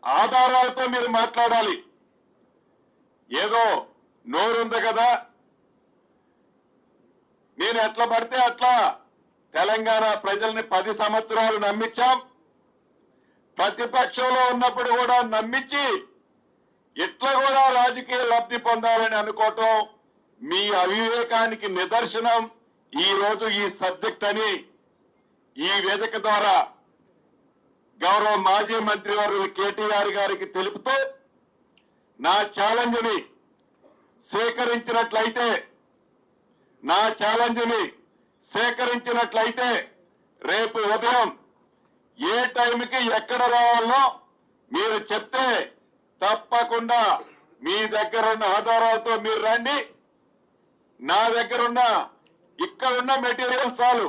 ఆధారాలతో మీరు మాట్లాడాలి. ఏదో నోరుంది కదా, నేను ఎట్లా పడితే అట్లా తెలంగాణ ప్రజల్ని 10 సంవత్సరాలు నమ్మించాం. ప్రతిపక్షంలో ఉన్నప్పుడు కూడా నమ్మించి ఇట్లా కూడా రాజకీయ లబ్ధి పొందాలని అనుకోవటం మీ అవివేకానికి నిదర్శనం. ఈ రోజు ఈ సబ్జెక్ట్ అని ఈ వేదిక ద్వారా గౌరవ మాజీ మంత్రి వర్యులు కేటీఆర్ గారికి తెలుపుతూ నా ఛాలెంజ్ని సేకరించినట్లయితే రేపు ఉదయం ఏ టైంకి ఎక్కడ రావాలో మీరు చెప్తే తప్పకుండా మీ దగ్గర ఉన్న ఆధారాలతో మీరు రండి. నా దగ్గరున్న ఇక్కడున్న మెటీరియల్ చాలు.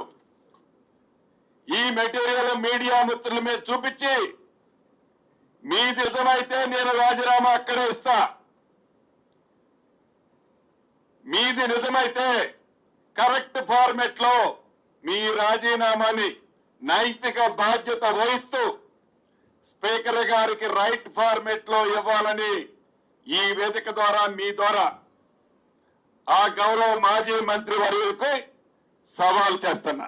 ఈ మెటీరియల్ మీడియా మిత్రుల మీద చూపించి మీది నిజమైతే నేను రాజీనామా అక్కడే ఇస్తా. మీది నిజమైతే కరెక్ట్ ఫార్మెట్ లో మీ రాజీనామాని నైతిక బాధ్యత వహిస్తూ స్పీకర్ గారికి రైట్ ఫార్మెట్ లో ఇవ్వాలని ఈ వేదిక ద్వారా మీ ద్వారా ఆ గౌరవ మాజీ మంత్రి వర్యులకు సవాల్ చేస్తున్నా.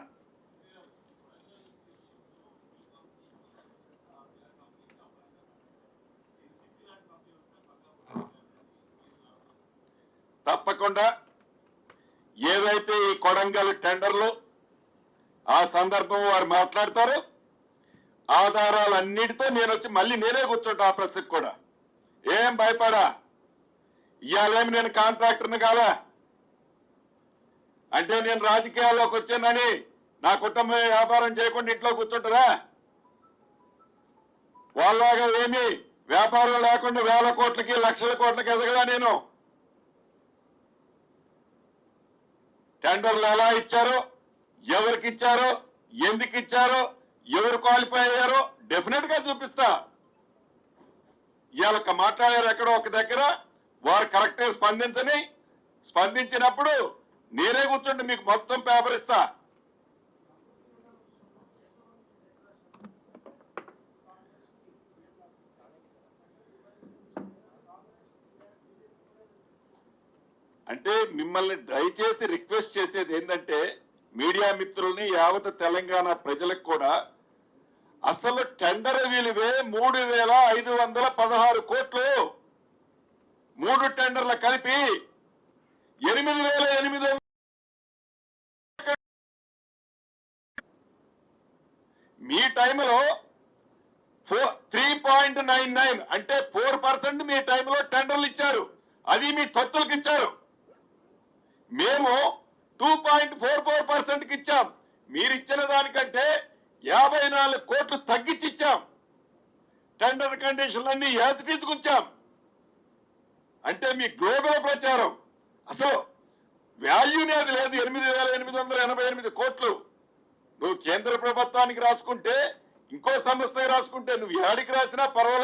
తప్పకుండా ఏదైతే ఈ కొడంగల్ టెండర్లు ఆ సందర్భం వారు మాట్లాడతారు, ఆధారాలన్నిటితో నేను వచ్చి మళ్ళీ నేనే కూర్చుంటా. ఆ ప్రశ్నకు కూడా ఏం భయపడా. ఇవాళేమి నేను కాంట్రాక్టర్ని కాదా అంటే నేను రాజకీయాల్లోకి వచ్చానని నా కుటుంబం వ్యాపారం చేయకుండా ఇంట్లో కూర్చుంటారా? వాళ్ళలాగా ఏమి వ్యాపారం లేకుండా వేల కోట్లకి లక్షల కోట్లకి ఎదగలా. నేను టెండర్లు ఎలా ఇచ్చారో, ఎవరికి ఇచ్చారో, ఎందుకు ఇచ్చారో, ఎవరు క్వాలిఫై అయ్యారో డెఫినెట్ గా చూపిస్తా. ఇవాళ మాట్లాడారు ఎక్కడో ఒక దగ్గర, వారు కరెక్ట్ గా స్పందించినప్పుడు నేనే కూర్చుంటే మీకు మొత్తం పేపర్ ఇస్తా. అంటే మిమ్మల్ని దయచేసి రిక్వెస్ట్ చేసేది ఏంటంటే, మీడియా మిత్రుల్ని యావత్ తెలంగాణ ప్రజలకు కూడా అసలు టెండర్ విలువే 3,516 కోట్లు. 3 టెండర్లు కలిపి 8,800. మీ టైంలో 3.99 అంటే 4% మీ టైంలో టెండర్లు ఇచ్చారు. అది మీ తొత్తులకు ఇచ్చారు. మేము 2.44% ఇచ్చాం. మీరు ఇచ్చిన దానికంటే 54 కోట్లు తగ్గించి ఇచ్చాం. టెండర్ కండిషన్లన్నీ తీసుకుంటాం. అంటే మీ గ్లోబల్ ప్రచారం అసలు వాల్యూనే అది లేదు. 8,888 కోట్లు నువ్వు కేంద్ర ప్రభుత్వానికి రాసుకుంటే, ఇంకో సంస్థకి రాసుకుంటే, నువ్వు ఏడికి రాసినా పర్వాలేదు.